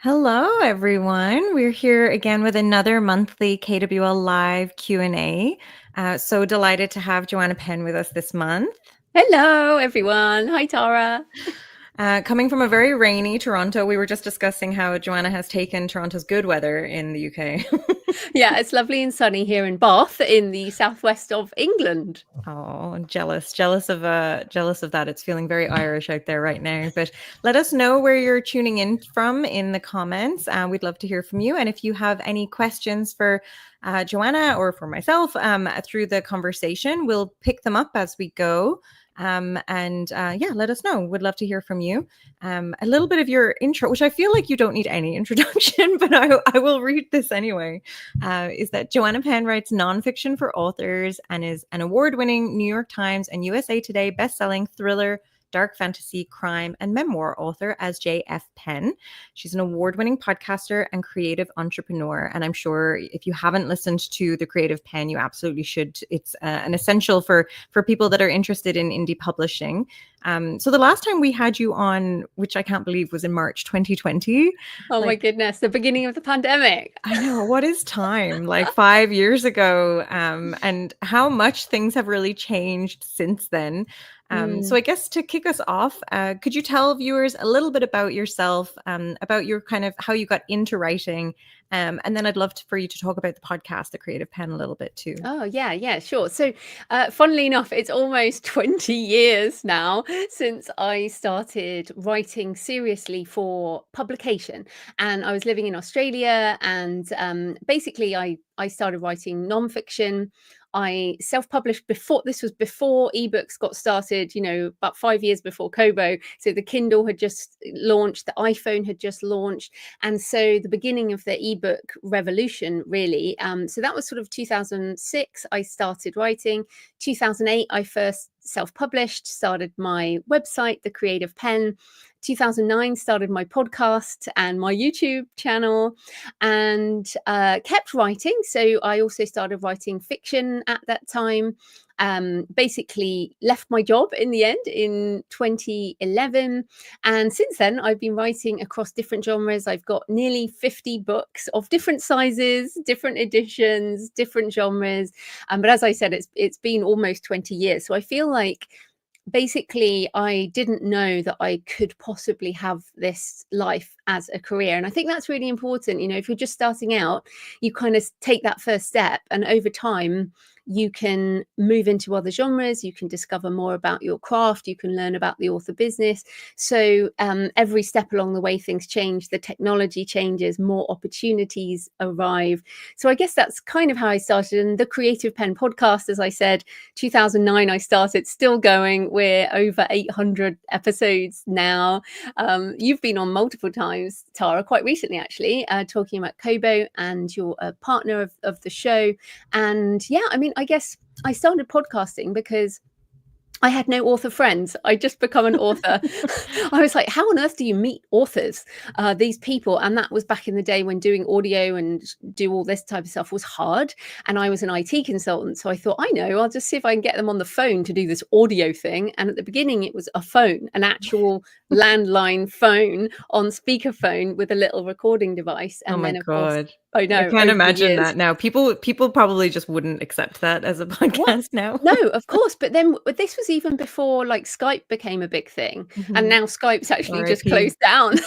Hello, everyone. We're here again with another monthly KWL Live Q&A. So delighted to have Joanna Penn with us this month. Hello, everyone. Hi, Tara. Coming from a very rainy Toronto, we were just discussing how Joanna has taken Toronto's good weather in the UK. Yeah, it's lovely and sunny here in Bath in the southwest of England. Oh, jealous of that. It's feeling very Irish out there right now. But let us know where you're tuning in from in the comments. We'd love to hear from you. And if you have any questions for Joanna or for myself through the conversation, we'll pick them up as we go. Let us know. Would love to hear from you. A little bit of your intro, which I feel like you don't need any introduction, but I will read this anyway. Is that Joanna Penn writes nonfiction for authors and is an award-winning New York Times and USA Today best-selling thriller, dark fantasy, crime, and memoir author as J.F. Penn. She's an award-winning podcaster and creative entrepreneur. And I'm sure if you haven't listened to The Creative Penn, you absolutely should. It's an essential for people that are interested in indie publishing. So the last time we had you on, which I can't believe was in March 2020. Oh my goodness, the beginning of the pandemic. I know. What is time? Like 5 years ago, and how much things have really changed since then. So I guess to kick us off, could you tell viewers a little bit about yourself, about your kind of how you got into writing, and then I'd love for you to talk about the podcast, The Creative Penn, a little bit too. Oh, yeah, sure. So, funnily enough, it's almost 20 years now since I started writing seriously for publication. And I was living in Australia, and basically, I started writing nonfiction. I self-published before. This was before ebooks got started, about 5 years before Kobo. So the Kindle had just launched, the iPhone had just launched. And so the beginning of the ebook revolution, really. So that was sort of 2006, I started writing. 2008, I first self-published, started my website, The Creative Penn. 2009 started my podcast and my YouTube channel, and kept writing. So I also started writing fiction at that time. Basically left my job in the end in 2011, and since then I've been writing across different genres. I've got nearly 50 books of different sizes, different editions, different genres, but as I said, it's been almost 20 years, so I feel like basically I didn't know that I could possibly have this life as a career. And I think that's really important. If you're just starting out, you kind of take that first step, and over time you can move into other genres, you can discover more about your craft, you can learn about the author business. So every step along the way, things change, the technology changes, more opportunities arrive. So I guess that's kind of how I started. And the Creative Penn podcast, as I said, 2009 I started, still going. We're over 800 episodes now. You've been on multiple times, Tara, quite recently actually, talking about Kobo, and you're a partner of the show. And yeah, I guess I started podcasting because I had no author friends. I'd just become an author. I was like, how on earth do you meet authors, these people? And that was back in the day when doing audio and do all this type of stuff was hard. And I was an IT consultant. So I thought, I know, I'll just see if I can get them on the phone to do this audio thing. And at the beginning, it was a phone, an actual landline phone on speakerphone with a little recording device. And Oh my then, of course, God. I know, I can't over the imagine years. that now. People probably just wouldn't accept that as a What? podcast now. No, of course. But this was even before like Skype became a big thing. And Mhm. now Skype's actually just RIP. closed down.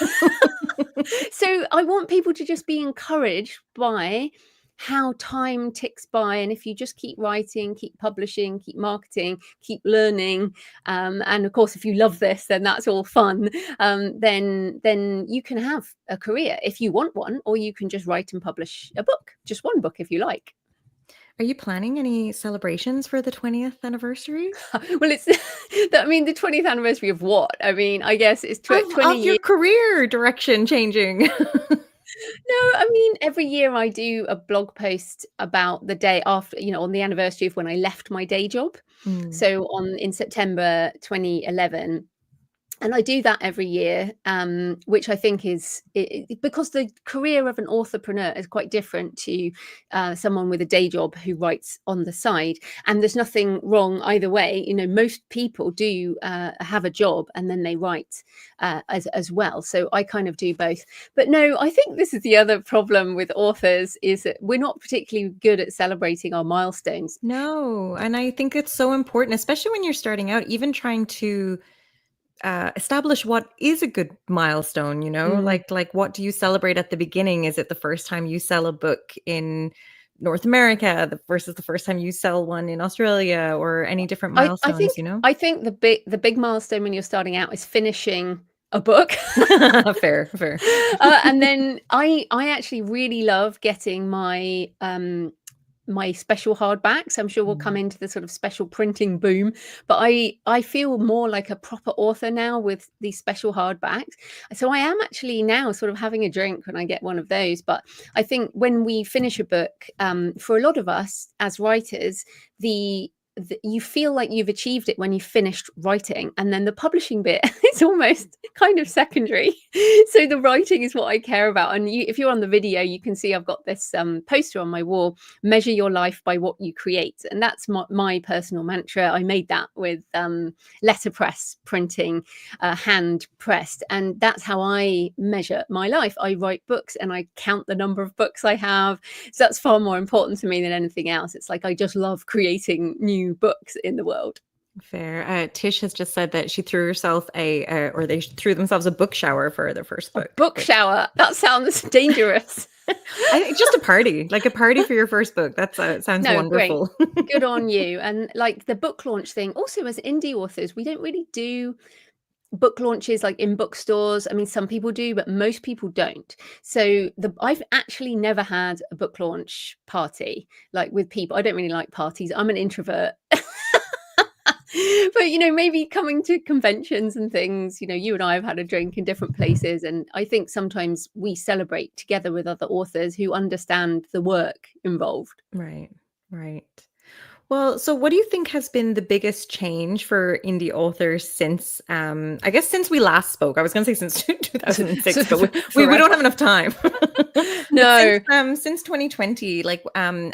So I want people to just be encouraged by how time ticks by. And if you just keep writing, keep publishing, keep marketing, keep learning, and of course, if you love this, then that's all fun. Then you can have a career if you want one, or you can just write and publish a book, just one book if you like. Are you planning any celebrations for the 20th anniversary? Well, it's the 20th anniversary of what? I guess it's 20 Of your years. career direction changing. No, every year I do a blog post about the day after, on the anniversary of when I left my day job. Mm. So in September 2011, And I do that every year, which I think is because the career of an authorpreneur is quite different to someone with a day job who writes on the side. And there's nothing wrong either way. Most people do have a job and then they write as well. So I kind of do both. But no, I think this is the other problem with authors, is that we're not particularly good at celebrating our milestones. No, and I think it's so important, especially when you're starting out, even trying to establish what is a good milestone, like what do you celebrate at the beginning? Is it the first time you sell a book in North America versus the first time you sell one in Australia, or any different I milestones, think I think the big milestone when you're starting out is finishing a book. Fair, fair. And then I actually really love getting my my special hardbacks. I'm sure we'll come into the sort of special printing boom, but I feel more like a proper author now with these special hardbacks. So I am actually now sort of having a drink when I get one of those. But I think when we finish a book, for a lot of us as writers, you feel like you've achieved it when you finished writing, and then the publishing bit is almost kind of secondary. So the writing is what I care about. And if you're on the video, you can see I've got this poster on my wall: measure your life by what you create. And that's my personal mantra. I made that with letterpress printing, hand pressed, and that's how I measure my life. I write books and I count the number of books I have. So that's far more important to me than anything else. It's like I just love creating new books in the world. Fair. Tish has just said that she threw herself or they threw themselves a book shower for their first book. A book shower? That sounds dangerous. I think just a party, like a party for your first book. That sounds wonderful. Great. Good on you. And like the book launch thing, also as indie authors, we don't really do book launches like in bookstores. I mean, some people do, but most people don't. So I've actually never had a book launch party like with people. I don't really like parties. I'm an introvert. But maybe coming to conventions and things, you and I have had a drink in different places, and I think sometimes we celebrate together with other authors who understand the work involved. Right. Well, so what do you think has been the biggest change for indie authors since, I guess since we last spoke? I was going to say since 2006, but we don't have enough time. No. Since 2020, like,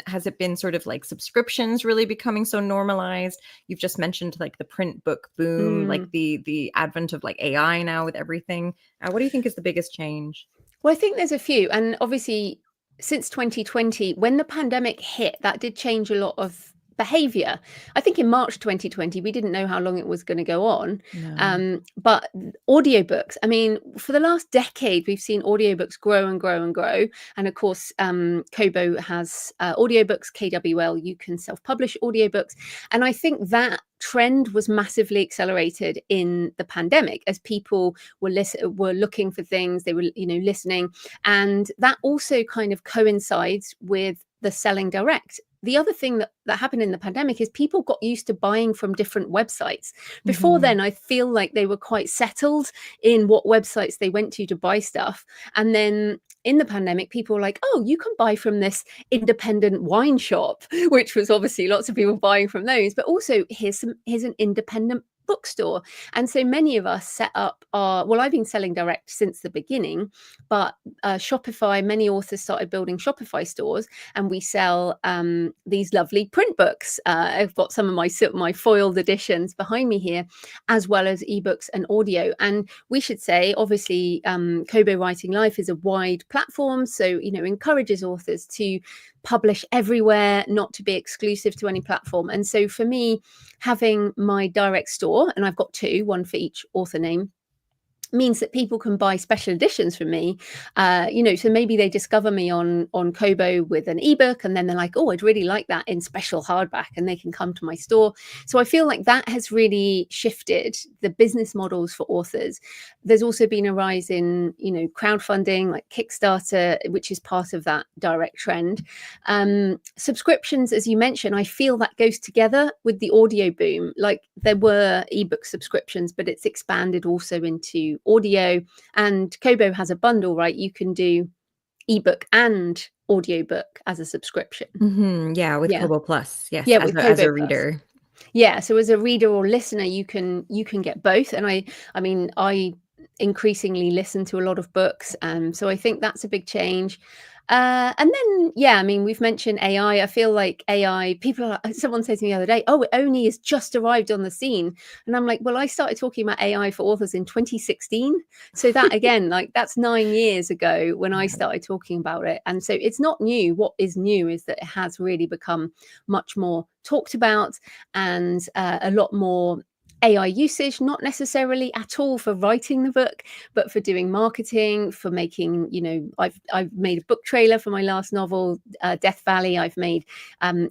has it been sort of like subscriptions really becoming so normalized? You've just mentioned like the print book boom, like the advent of like AI now with everything. What do you think is the biggest change? Well, I think there's a few, and obviously since 2020, when the pandemic hit, that did change a lot of behavior. I think in March 2020, we didn't know how long it was going to go on. No. But audiobooks, I mean, for the last decade, we've seen audiobooks grow and grow and grow. And of course, Kobo has audiobooks, KWL, you can self-publish audiobooks. And I think that trend was massively accelerated in the pandemic as people were looking for things, they were listening, and that also kind of coincides with the selling direct. The other thing that happened in the pandemic is people got used to buying from different websites. Before then, I feel like they were quite settled in what websites they went to buy stuff. And then in the pandemic, people were like, oh, you can buy from this independent wine shop, which was obviously lots of people buying from those. But also here's an independent bookstore. And so many of us set up I've been selling direct since the beginning, but Shopify, many authors started building Shopify stores, and we sell these lovely print books. I've got some of my foiled editions behind me here, as well as ebooks and audio. And we should say, obviously, Kobo Writing Life is a wide platform, so encourages authors to publish everywhere, not to be exclusive to any platform. And so for me, having my direct store, and I've got two, one for each author name, means that people can buy special editions from me, so maybe they discover me on Kobo with an ebook, and then they're like, oh, I'd really like that in special hardback, and they can come to my store. So I feel like that has really shifted the business models for authors. There's also been a rise in crowdfunding like Kickstarter, which is part of that direct trend. Subscriptions, as you mentioned, I feel that goes together with the audio boom. Like there were ebook subscriptions, but it's expanded also into audio, and Kobo has a bundle, right? You can do ebook and audiobook as a subscription. Yeah, with Kobo Plus. Yes, Yeah, as with a Kobo reader. Yeah, so as a reader or listener, you can get both. And I mean, I increasingly listen to a lot of books, so I think that's a big change. And then, yeah, I mean, we've mentioned AI. I feel like AI, someone said to me the other day, oh, it only has just arrived on the scene. And I'm like, well, I started talking about AI for authors in 2016. So that, again, like, that's 9 years ago when I started talking about it. And so it's not new. What is new is that it has really become much more talked about, and a lot more AI usage, not necessarily at all for writing the book, but for doing marketing, for making, I've made a book trailer for my last novel, Death Valley. I've made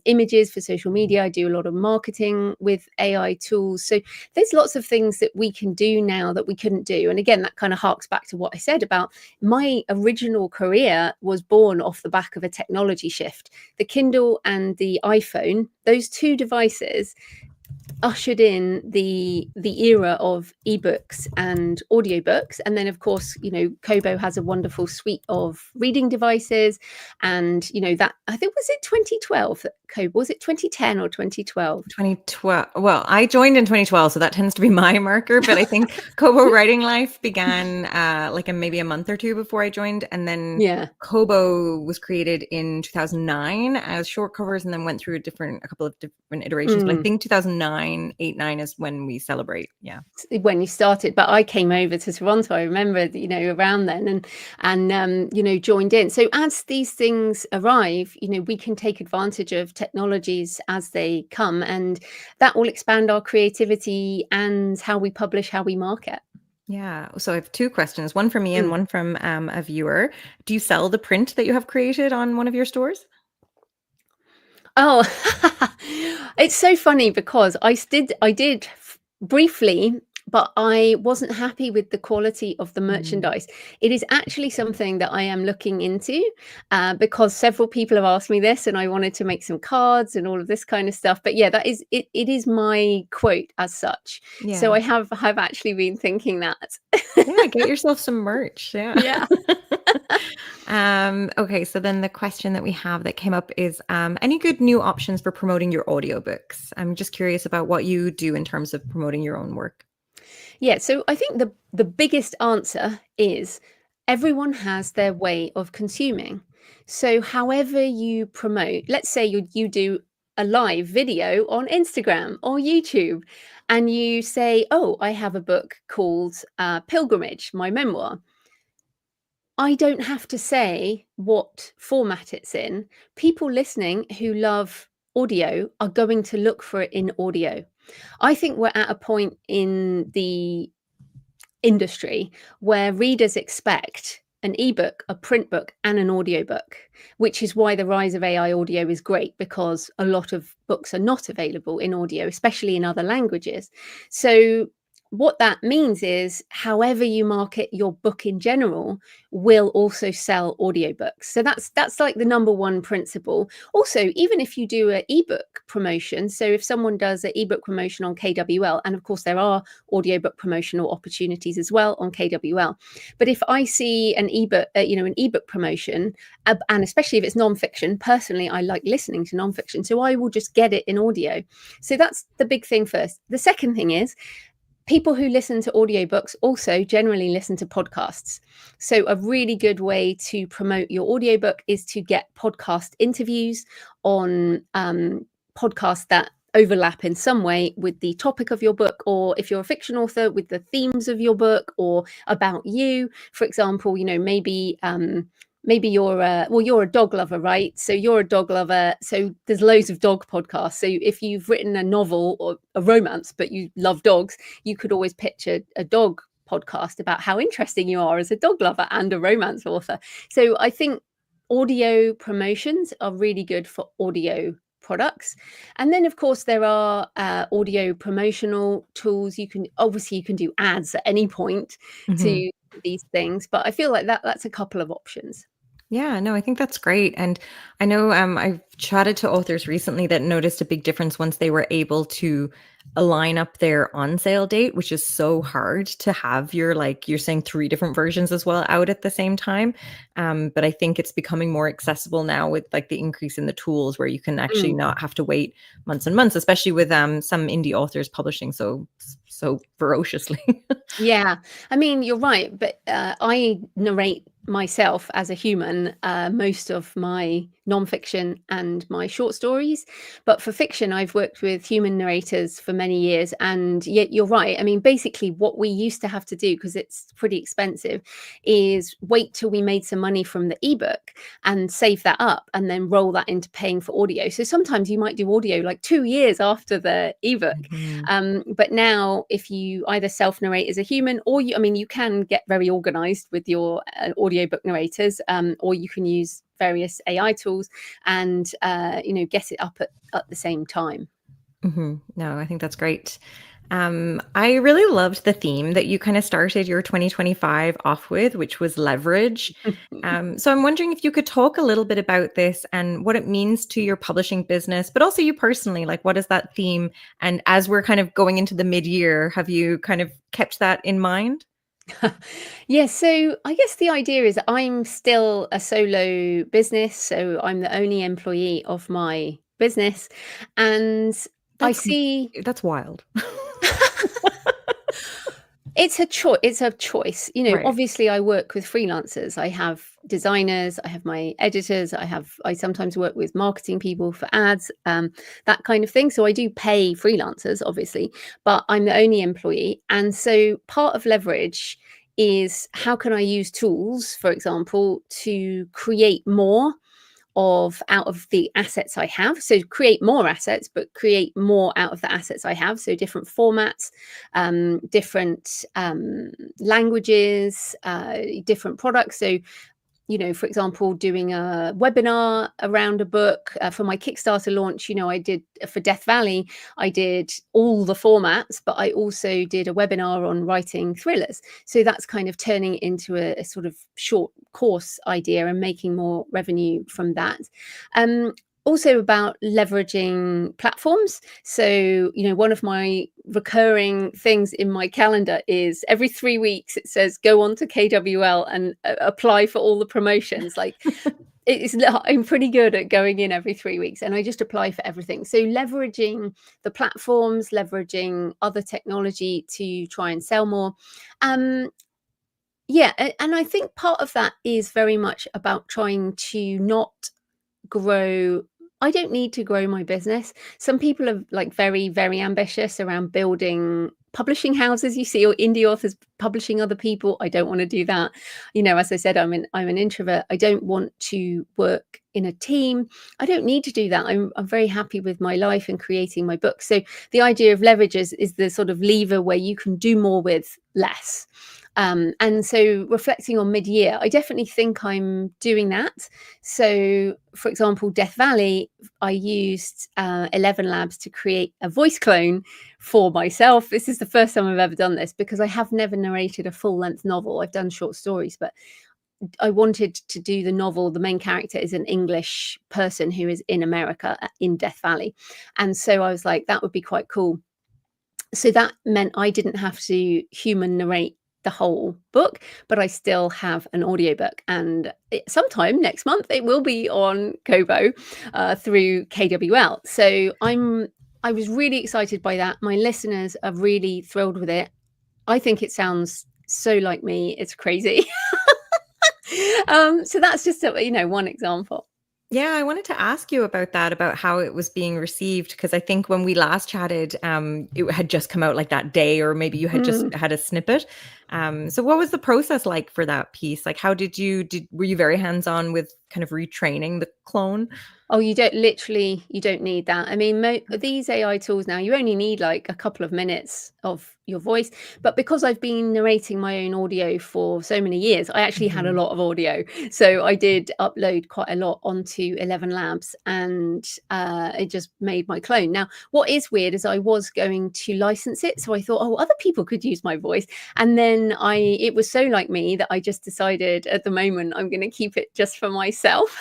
images for social media. I do a lot of marketing with AI tools. So there's lots of things that we can do now that we couldn't do. And again, that kind of harks back to what I said about my original career was born off the back of a technology shift. The Kindle and the iPhone, those two devices ushered in the era of ebooks and audiobooks. And then, of course, Kobo has a wonderful suite of reading devices. And that, I think, was it 2012 that Kobo, was it 2010 or 2012? 2012. Well, I joined in 2012, so that tends to be my marker. But I think Kobo Writing Life began maybe a month or two before I joined, and then Kobo was created in 2009 as short covers, and then went through a couple of different iterations. But I think 2009, 8, 9 is when we celebrate. Yeah, when you started. But I came over to Toronto, I remember, around then, and joined in. So as these things arrive, we can take advantage of technologies as they come, and that will expand our creativity and how we publish, how we market. Yeah. So I have 2 questions, one from me and one from a viewer. Do you sell the print that you have created on one of your stores? Oh, it's so funny because I did briefly, but I wasn't happy with the quality of the merchandise. It is actually something that I am looking into, because several people have asked me this, and I wanted to make some cards and all of this kind of stuff. But yeah, that is it. It is my quote as such. Yeah. So I have actually been thinking that. Yeah, get yourself some merch. Yeah. Okay, so then the question that we have that came up is any good new options for promoting your audiobooks? I'm just curious about what you do in terms of promoting your own work. Yeah, so I think the biggest answer is everyone has their way of consuming. So however you promote, let's say you do a live video on Instagram or YouTube, and you say, oh, I have a book called Pilgrimage, my memoir. I don't have to say what format it's in. People listening who love audio are going to look for it in audio. I think we're at a point in the industry where readers expect an ebook, a print book, and an audiobook, which is why the rise of AI audio is great, because a lot of books are not available in audio, especially in other languages. So what that means is however you market your book in general will also sell audiobooks. So that's like the number one principle. Also, even if you do an ebook promotion, so if someone does an ebook promotion on KWL, and of course there are audiobook promotional opportunities as well on KWL, but if I see an ebook, an ebook promotion, and especially if it's nonfiction, personally I like listening to nonfiction, so I will just get it in audio. So that's the big thing first. The second thing is, people who listen to audiobooks also generally listen to podcasts. So a really good way to promote your audiobook is to get podcast interviews on podcasts that overlap in some way with the topic of your book, or if you're a fiction author, with the themes of your book or about you. For example, maybe you're a dog lover, right? So you're a dog lover. So there's loads of dog podcasts. So if you've written a novel or a romance, but you love dogs, you could always pitch a dog podcast about how interesting you are as a dog lover and a romance author. So I think audio promotions are really good for audio products. And then, of course, there are audio promotional tools. You can do ads at any point to these things, but I feel like that's a couple of options. Yeah, no, I think that's great. And I know I've chatted to authors recently that noticed a big difference once they were able to align up their on sale date, which is so hard to have your, like you're saying, 3 different versions as well out at the same time. But I think it's becoming more accessible now with like the increase in the tools where you can actually Mm. not have to wait months and months, especially with some indie authors publishing so ferociously. Yeah, I mean, you're right, but I narrate myself as a human most of my nonfiction and my short stories. But for fiction, I've worked with human narrators for many years. And yet, you're right. I mean, basically, what we used to have to do, because it's pretty expensive, is wait till we made some money from the ebook and save that up and then roll that into paying for audio. So sometimes you might do audio like 2 years after the ebook. Mhm. But now, if you either self narrate as a human, or I mean, you can get very organized with your audiobook narrators, or you can use various AI tools and get it up at the same time. No, I think that's great. I really loved the theme that you kind of started your 2025 off with, which was leverage. So I'm wondering if you could talk a little bit about this and what it means to your publishing business, but also you personally, like what is that theme? And as we're kind of going into the mid-year, have you kind of kept that in mind? Yeah, so I guess the idea is I'm still a solo business, so I'm the only employee of my business, and I That's see that's wild. It's a choice. Right. Obviously I work with freelancers. I have designers, I have my editors, I sometimes work with marketing people for ads, that kind of thing. So I do pay freelancers, obviously, but I'm the only employee. And so part of leverage is how can I use tools, for example, to create more out of the assets I have. So create more assets, but create more out of the assets I have. So different formats, different languages, different products. So for example, doing a webinar around a book for my Kickstarter launch. I did for Death Valley, I did all the formats, but I also did a webinar on writing thrillers. So that's kind of turning it into a sort of short course idea and making more revenue from that. Also about leveraging platforms. So, one of my recurring things in my calendar is every 3 weeks it says go on to KWL and apply for all the promotions. Like I'm pretty good at going in every 3 weeks and I just apply for everything. So leveraging the platforms, leveraging other technology to try and sell more. Yeah, and I think part of that is very much about trying to not grow. I don't need to grow my business. Some people are like very, very ambitious around building publishing houses, you see, or indie authors publishing other people. I don't want to do that. As I said, I'm an introvert. I don't want to work in a team. I don't need to do that. I'm very happy with my life and creating my books. So the idea of leverage is the sort of lever where you can do more with less. And so reflecting on mid-year, I definitely think I'm doing that. So, for example, Death Valley, I used 11 Labs to create a voice clone for myself. This is the first time I've ever done this because I have never narrated a full-length novel. I've done short stories, but I wanted to do the novel. The main character is an English person who is in America in Death Valley. And so I was like, that would be quite cool. So that meant I didn't have to human narrate the whole book, but I still have an audiobook. And sometime next month, it will be on Kobo through KWL. So I was really excited by that. My listeners are really thrilled with it. I think it sounds so like me. It's crazy. So that's just one example. Yeah, I wanted to ask you about that, about how it was being received, because I think when we last chatted, it had just come out like that day, or maybe you had just had a snippet. So what was the process like for that piece? Like, how were you very hands-on with kind of retraining the clone? Oh, you don't need that. I mean, these AI tools now, you only need like a couple of minutes of your voice. But because I've been narrating my own audio for so many years, I actually had a lot of audio. So I did upload quite a lot onto 11 Labs and it just made my clone. Now, what is weird is I was going to license it. So I thought, oh, other people could use my voice. And then it was so like me that I just decided at the moment, I'm going to keep it just for myself.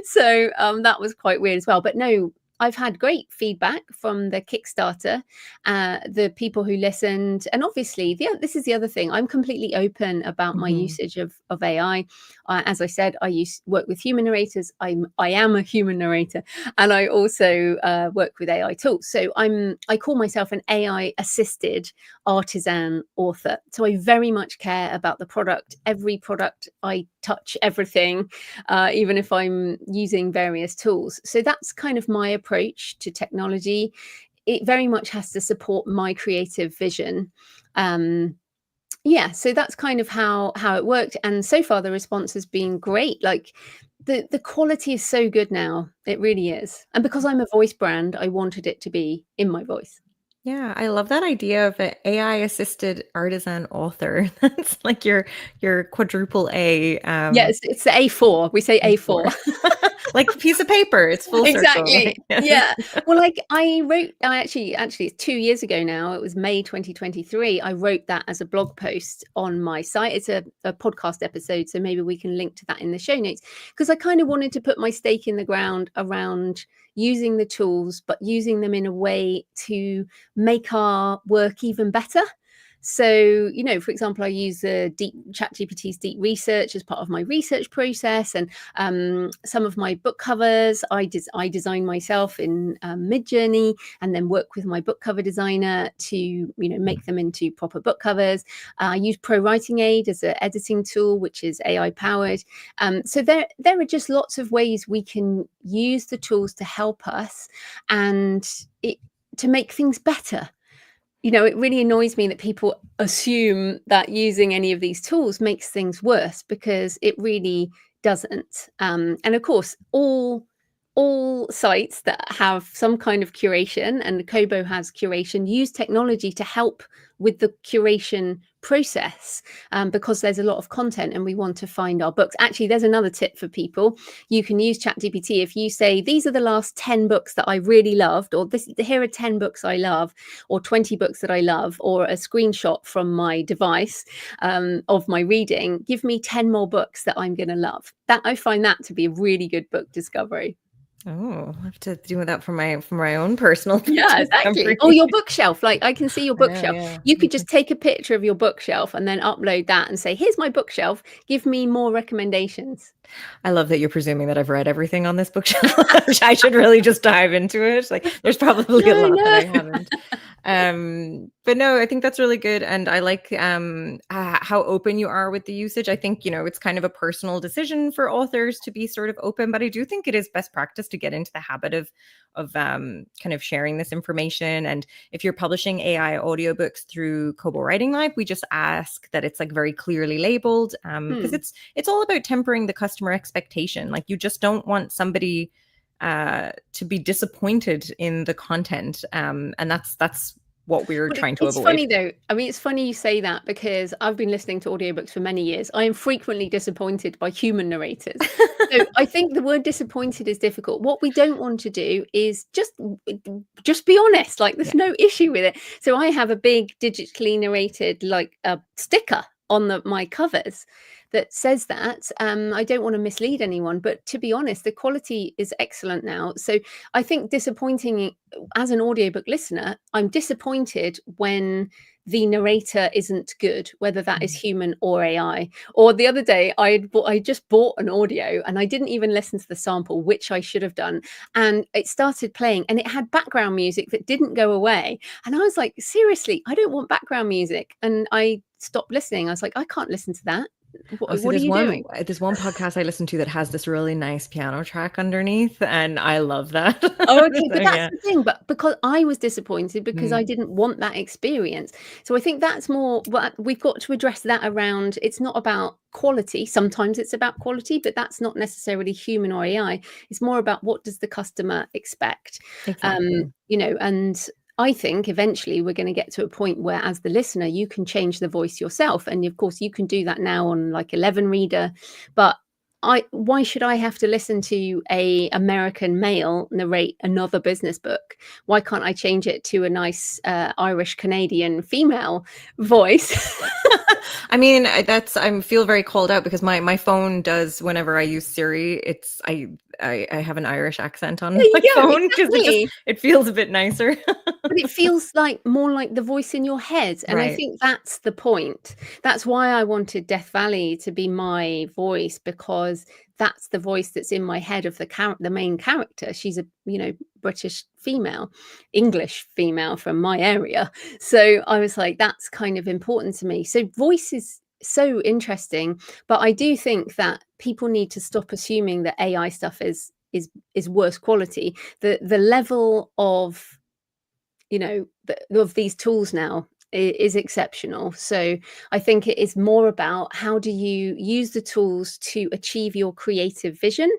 So that was quite weird as well. But no, I've had great feedback from the Kickstarter, the people who listened, and obviously this is the other thing. I'm completely open about my usage of AI. As I said, I work with human narrators. I am a human narrator, and I also work with AI tools. So I call myself an AI assisted artisan author. So I very much care about the product. Every product I touch, everything, even if I'm using various tools. So that's kind of my approach to technology. It very much has to support my creative vision. Yeah, so that's kind of how it worked. And so far the response has been great. Like the quality is so good now. It really is. And because I'm a voice brand, I wanted it to be in my voice. Yeah, I love that idea of an AI assisted artisan author. That's like your quadruple A. Yes, it's the A4. We say A4. Like a piece of paper. It's full circle. Exactly. Right? Yeah. Yeah. Well, like I actually it's 2 years ago now. It was May 2023. I wrote that as a blog post on my site. It's a podcast episode, so maybe we can link to that in the show notes, because I kind of wanted to put my stake in the ground around using the tools, but using them in a way to make our work even better. So, for example, I use ChatGPT's deep research as part of my research process, and some of my book covers I design myself in Midjourney, and then work with my book cover designer to make them into proper book covers. I use Pro Writing Aid as an editing tool, which is AI powered. So there are just lots of ways we can use the tools to help us and to make things better. It really annoys me that people assume that using any of these tools makes things worse, because it really doesn't. And of course, all sites that have some kind of curation, and Kobo has curation, use technology to help with the curation process, because there's a lot of content and we want to find our books. Actually, there's another tip for people. You can use ChatGPT. If you say, these are the last 10 books that I really loved, or here are 10 books I love, or 20 books that I love, or a screenshot from my device of my reading, give me 10 more books that I'm going to love. I find that to be a really good book discovery. Oh, I have to do that for my own personal. Yeah, exactly. Oh, your bookshelf. Like, I can see your bookshelf. Yeah. You could just take a picture of your bookshelf and then upload that and say, here's my bookshelf. Give me more recommendations. I love that you're presuming that I've read everything on this bookshelf. Which I should really just dive into it. Like, there's probably a lot that I haven't. But no, I think that's really good. And I like how open you are with the usage. I think, it's kind of a personal decision for authors to be sort of open, but I do think it is best practice to get into the habit of kind of sharing this information. And if you're publishing AI audiobooks through Kobo Writing Life, we just ask that it's like very clearly labeled, because it's all about tempering the customer expectation. Like, you just don't want somebody to be disappointed in the content, and that's what we're trying to avoid. It's funny though. I mean, it's funny you say that, because I've been listening to audiobooks for many years. I am frequently disappointed by human narrators. So I think the word disappointed is difficult. What we don't want to do is just be honest. Like, there's no issue with it. So I have a big digitally narrated sticker on my covers that says that. I don't want to mislead anyone, but to be honest, the quality is excellent now. So I think disappointing as an audiobook listener, I'm disappointed when the narrator isn't good, whether that is human or AI. Or the other day, I just bought an audio and I didn't even listen to the sample, which I should have done. And it started playing and it had background music that didn't go away. And I was like, seriously, I don't want background music. And I stopped listening. I was like, I can't listen to that. What are you doing? There's one podcast I listen to that has this really nice piano track underneath, and I love that. Oh, okay, but that's the thing. But because I was disappointed because I didn't want that experience. So I think that's more what we've got to address that around. It's not about quality. Sometimes it's about quality, but that's not necessarily human or AI. It's more about what does the customer expect. Exactly. And I think eventually we're going to get to a point where, as the listener, you can change the voice yourself. And of course, you can do that now on like 11 Reader. But why should I have to listen to a American male narrate another business book? Why can't I change it to a nice Irish Canadian female voice? I mean, I feel very called out because my phone does, whenever I use Siri, I have an Irish accent on There you my go, phone because exactly. it feels a bit nicer. But it feels like more like the voice in your head, and I Right. think that's the point. That's why I wanted Death Valley to be my voice, because that's the voice that's in my head of the main character. She's a, British female, English female from my area. So I was like, that's kind of important to me. So voice is so interesting, but I do think that people need to stop assuming that AI stuff is worse quality. The level of of these tools now is exceptional. So I think it is more about how do you use the tools to achieve your creative vision.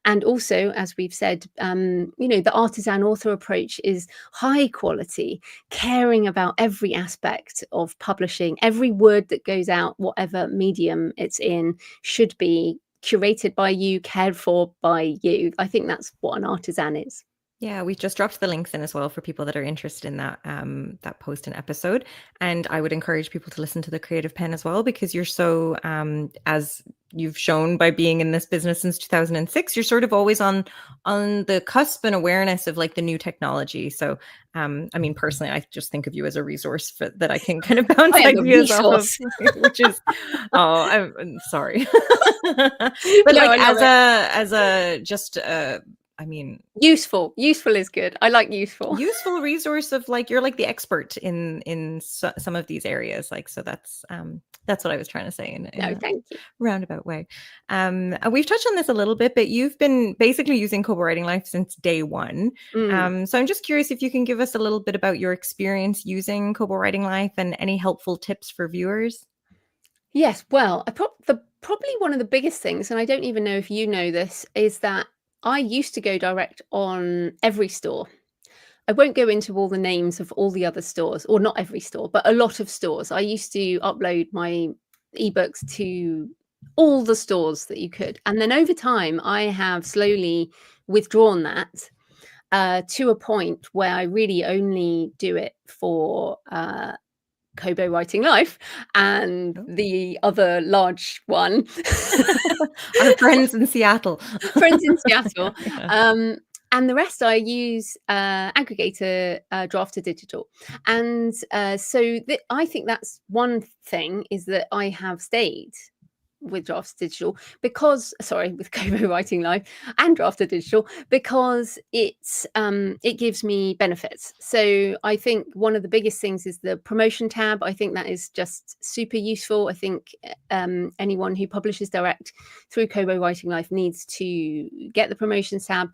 And also, as we've said, the artisan author approach is high quality, caring about every aspect of publishing. Every word that goes out, whatever medium it's in, should be curated by you, cared for by you. I think that's what an artisan is. Yeah, we've just dropped the links in as well for people that are interested in that post and episode. And I would encourage people to listen to the Creative Pen as well, because you're so as you've shown by being in this business since 2006, you're sort of always on the cusp and awareness of like the new technology. So I mean, personally, I just think of you as a resource that I can kind of bounce I am a ideas off of, resource. which is I'm sorry. But No, like I love it. as a just I mean, Useful. Useful is good. I like useful. useful resource of like you're like the expert in some of these areas, like, so that's what I was trying to say in No, a thank you. roundabout way. We've touched on this a little bit, but you've been basically using Kobo Writing Life since day one. Mm. So I'm just curious if you can give us a little bit about your experience using Kobo Writing Life and any helpful tips for viewers. Yes, well, probably one of the biggest things, and I don't even know if you know this, is that I used to go direct on every store. I won't go into all the names of all the other stores, or not every store, but a lot of stores. I used to upload my ebooks to all the stores that you could. And then over time, I have slowly withdrawn that to a point where I really only do it for Kobo Writing Life and Oh. the other large one. Our friends in Seattle. Friends in Seattle. Yeah. And the rest I use aggregator Drafter Digital. And so I think that's one thing, is that I have stayed with Drafter Digital with Kobo Writing Life and Drafter Digital, because it gives me benefits. So I think one of the biggest things is the promotion tab. I think that is just super useful. I think anyone who publishes direct through Kobo Writing Life needs to get the promotions tab.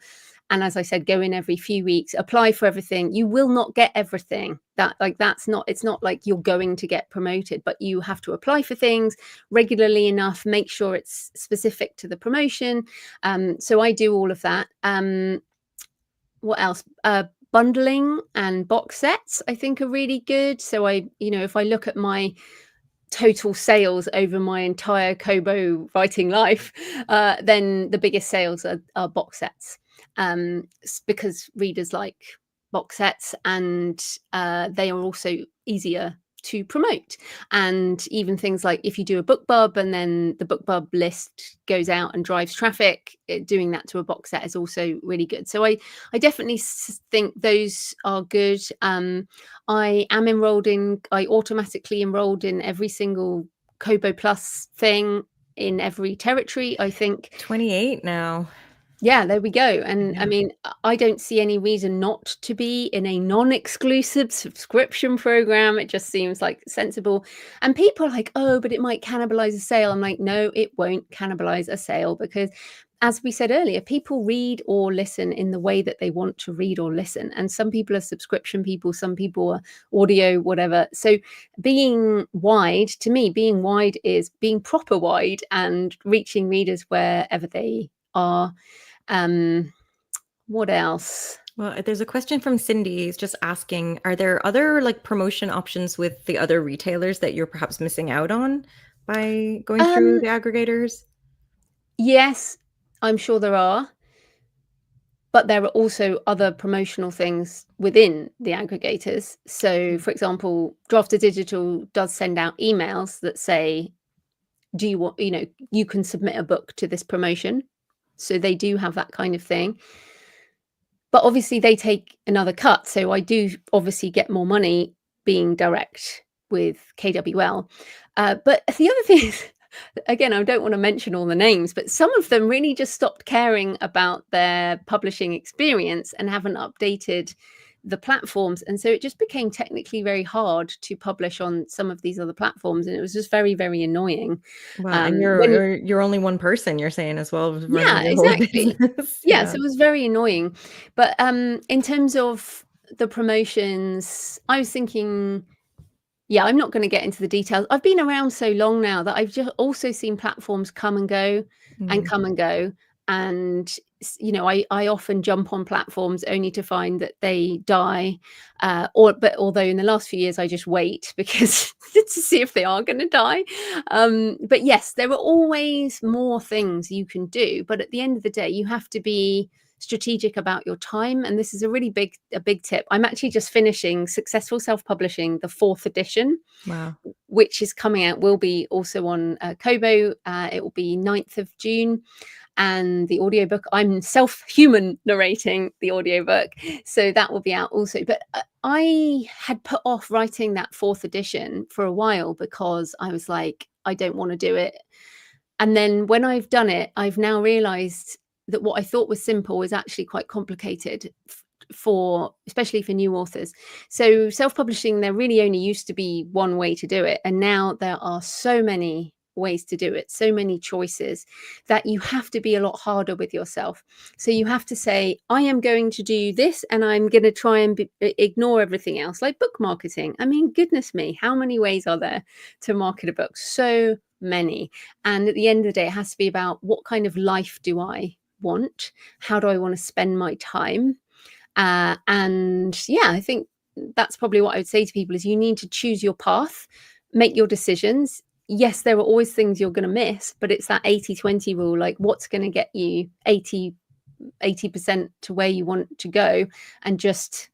And as I said, go in every few weeks, apply for everything. You will not get everything. It's not like you're going to get promoted, but you have to apply for things regularly enough, make sure it's specific to the promotion. So I do all of that. What else? Bundling and box sets, I think, are really good. So if I look at my total sales over my entire Kobo Writing Life, then the biggest sales are box sets, because readers like box sets, and they are also easier to promote. And even things like if you do a BookBub and then the BookBub list goes out and drives traffic, doing that to a box set is also really good. So I definitely think those are good. I automatically enrolled in every single Kobo Plus thing in every territory, I think. 28 now. Yeah, there we go. And Yeah. I mean, I don't see any reason not to be in a non-exclusive subscription program. It just seems like sensible. And people are like, oh, but it might cannibalize a sale. I'm like, no, it won't cannibalize a sale, because as we said earlier, people read or listen in the way that they want to read or listen. And some people are subscription people, some people are audio, whatever. So being wide, to me, being wide is being proper wide and reaching readers wherever they are. What else? Well, there's a question from Cindy. He's just asking, are there other like promotion options with the other retailers that you're perhaps missing out on by going through the aggregators? Yes, I'm sure there are. But there are also other promotional things within the aggregators. So, for example, Drafter Digital does send out emails that say, do you want, you can submit a book to this promotion. So they do have that kind of thing. But obviously they take another cut. So I do obviously get more money being direct with KWL. But the other thing is, again, I don't want to mention all the names, but some of them really just stopped caring about their publishing experience and haven't updated the platforms. And so it just became technically very hard to publish on some of these other platforms. And it was just very, very annoying. Wow. And When you're only one person, you're saying, as well, running Yeah, your whole exactly. business. Yeah, Yeah. so it was very annoying. But in terms of the promotions, I was thinking, yeah, I'm not going to get into the details. I've been around so long now that I've just also seen platforms come and go and Mm. come and go. And, you know, I often jump on platforms only to find that they die. But although in the last few years, I just wait because to see if they are going to die. But yes, there are always more things you can do. But at the end of the day, you have to be strategic about your time, and this is a big tip. I'm actually just finishing Successful Self-Publishing, the 4th edition, Wow. which is coming out, will be also on Kobo. It will be 9th of June. And the audiobook, I'm human narrating the audiobook, so that will be out also. But I had put off writing that 4th edition for a while because I was like, I don't want to do it. And then when I've done it, I've now realized that what I thought was simple is actually quite complicated especially for new authors. So self-publishing, there really only used to be one way to do it. And now there are so many ways to do it, so many choices, that you have to be a lot harder with yourself. So you have to say, I am going to do this and I'm going to try and ignore everything else, like book marketing. I mean, goodness me, how many ways are there to market a book? So many. And at the end of the day, it has to be about, what kind of life do I want? How do I want to spend my time? And yeah, I think that's probably what I would say to people is, you need to choose your path, make your decisions. Yes, there are always things you're going to miss, but it's that 80-20 rule. Like, what's going to get you 80% to where you want to go, and just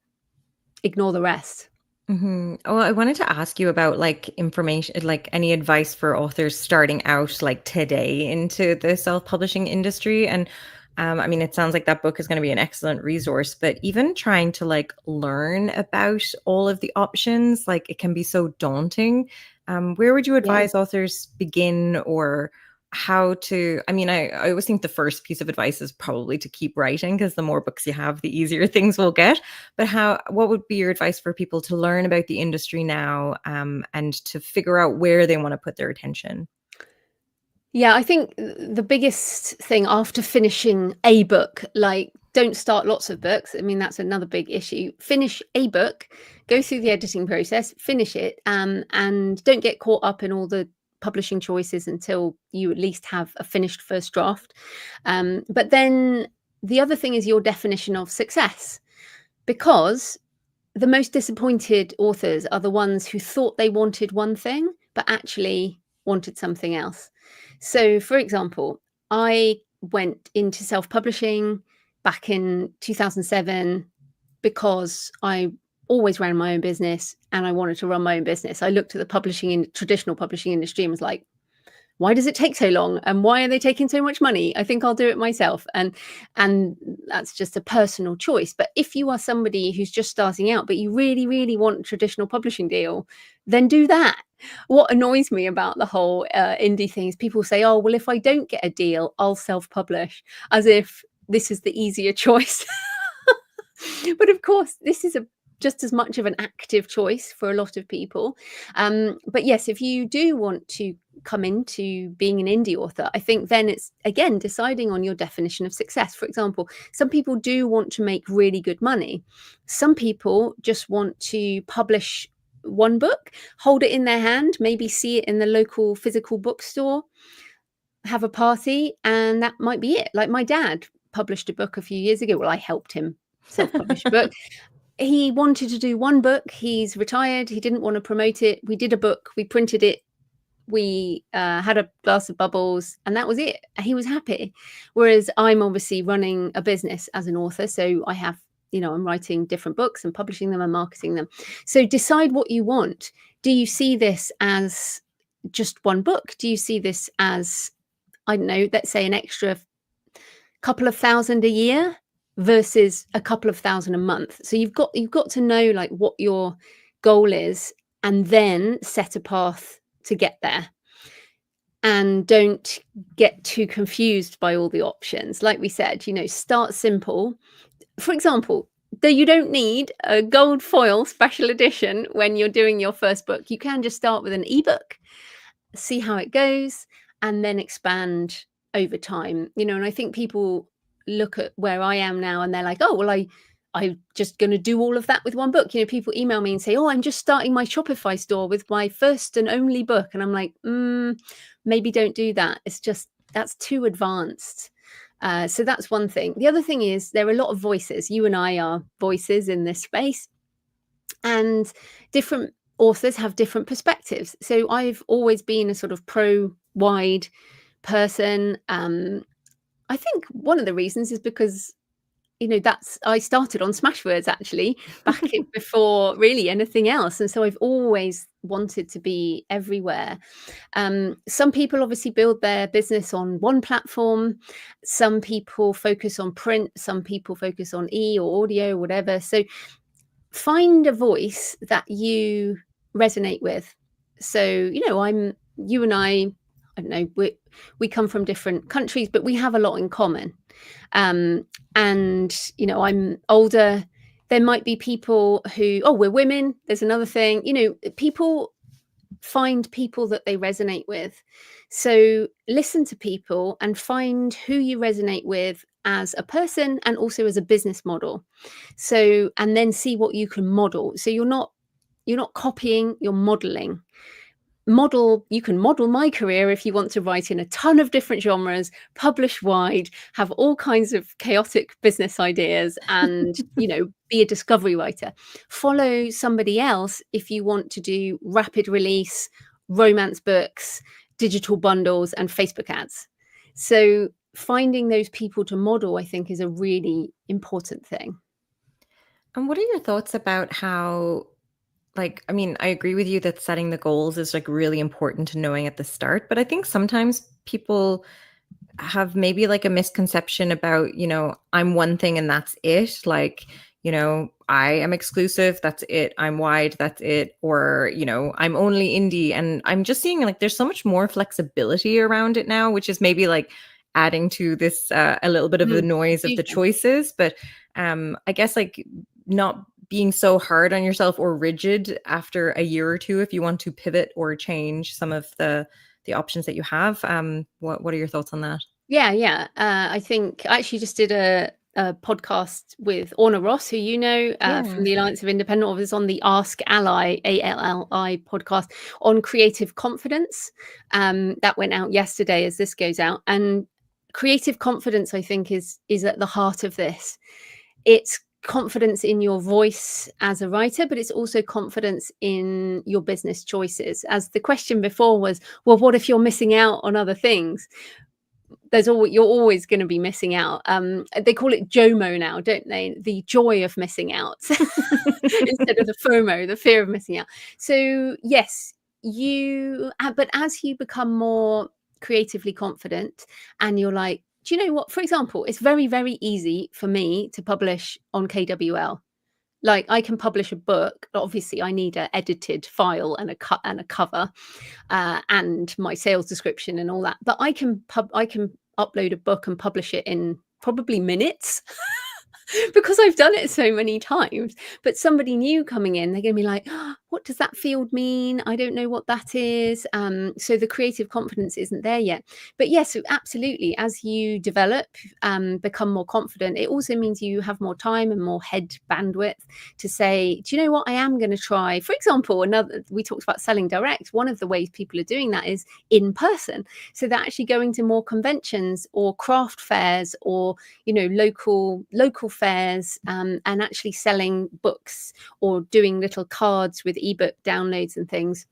ignore the rest. Mm-hmm. Oh, I wanted to ask you about like information, like any advice for authors starting out like today into the self-publishing industry. And I mean, it sounds like that book is going to be an excellent resource, but even trying to like learn about all of the options, like it can be so daunting. Where would you Yeah. advise authors begin, or how to, I mean, I always think the first piece of advice is probably to keep writing, because the more books you have, the easier things will get. But what would be your advice for people to learn about the industry now, and to figure out where they want to put their attention? Yeah, I think the biggest thing after finishing a book, like, don't start lots of books. I mean, that's another big issue. Finish a book, go through the editing process, finish it, and don't get caught up in all the publishing choices until you at least have a finished first draft. But then the other thing is your definition of success, because the most disappointed authors are the ones who thought they wanted one thing, but actually wanted something else. So, for example, I went into self-publishing back in 2007 because I always ran my own business and I wanted to run my own business. I looked at the traditional publishing industry and was like, why does it take so long, and why are they taking so much money? I think I'll do it myself. And that's just a personal choice. But if you are somebody who's just starting out, but you really, really want a traditional publishing deal, then do that. What annoys me about the whole indie thing is people say, oh, well, if I don't get a deal, I'll self-publish, as if this is the easier choice. But of course, this is just as much of an active choice for a lot of people. But yes, if you do want to come into being an indie author, I think then it's, again, deciding on your definition of success. For example, some people do want to make really good money. Some people just want to publish one book, hold it in their hand, maybe see it in the local physical bookstore, have a party, and that might be it. Like, my dad published a book a few years ago. Well, I helped him self-publish a book. He wanted to do one book. He's retired. He didn't want to promote it. We did a book. We printed it. We had a glass of bubbles, and that was it. He was happy. Whereas I'm obviously running a business as an author. So I have, I'm writing different books and publishing them and marketing them. So decide what you want. Do you see this as just one book? Do you see this as, I don't know, let's say an extra couple of thousand a year versus a couple of thousand a month. So you've got to know like what your goal is, and then set a path to get there. And don't get too confused by all the options. Like we said, start simple. For example, though you don't need a gold foil special edition when you're doing your first book. You can just start with an ebook, see how it goes, and then expand over time. And I think people look at where I am now and they're like, oh, well, I'm just going to do all of that with one book. People email me and say, oh, I'm just starting my Shopify store with my first and only book. And I'm like, maybe don't do that. That's too advanced. So that's one thing. The other thing is there are a lot of voices. You and I are voices in this space, and different authors have different perspectives. So I've always been a sort of pro-wide person. I think one of the reasons is because I started on Smashwords actually back before really anything else. And so I've always wanted to be everywhere. Some people obviously build their business on one platform. Some people focus on print. Some people focus on or audio, whatever. So find a voice that you resonate with. So, you and I don't know, we come from different countries, but we have a lot in common. And, I'm older. There might be people who, we're women. There's another thing, people find people that they resonate with. So listen to people and find who you resonate with as a person and also as a business model. So, and then see what you can model. So you're not copying, you're modeling. You can model my career if you want to write in a ton of different genres, publish wide, have all kinds of chaotic business ideas, and be a discovery writer. Follow somebody else if you want to do rapid release, romance books, digital bundles, and Facebook ads. So finding those people to model, I think, is a really important thing. And what are your thoughts about how, I agree with you that setting the goals is really important to knowing at the start, but I think sometimes people have maybe a misconception about, I'm one thing and that's it. I am exclusive, that's it. I'm wide, that's it. Or, I'm only indie. And I'm just seeing there's so much more flexibility around it now, which is maybe adding to this a little bit of the noise of the choices. But I guess not being so hard on yourself or rigid after a year or two if you want to pivot or change some of the options that you have. What are your thoughts on that? Yeah. I think I actually just did a podcast with Orna Ross, who from the Alliance of Independent Authors, on the Ask Ally, ALLI podcast on creative confidence. That went out yesterday as this goes out. And creative confidence, I think, is at the heart of this. It's confidence in your voice as a writer, but it's also confidence in your business choices. As the question before was, well, what if you're missing out on other things? You're always going to be missing out. They call it JOMO now, don't they? The joy of missing out instead of the FOMO, the fear of missing out. So yes, but as you become more creatively confident and you're like, do you know what? For example, it's very, very easy for me to publish on KWL. I can publish a book. Obviously, I need an edited file and a cover, and my sales description and all that. But I can upload a book and publish it in probably minutes. Because I've done it so many times. But somebody new coming in, they're going to be like, oh, what does that field mean? I don't know what that is. So the creative confidence isn't there yet. But yes, absolutely. As you develop, become more confident, it also means you have more time and more head bandwidth to say, do you know what? I am going to try. For example, we talked about selling direct. One of the ways people are doing that is in person. So they're actually going to more conventions or craft fairs or, local fairs, and actually selling books or doing little cards with ebook downloads and things.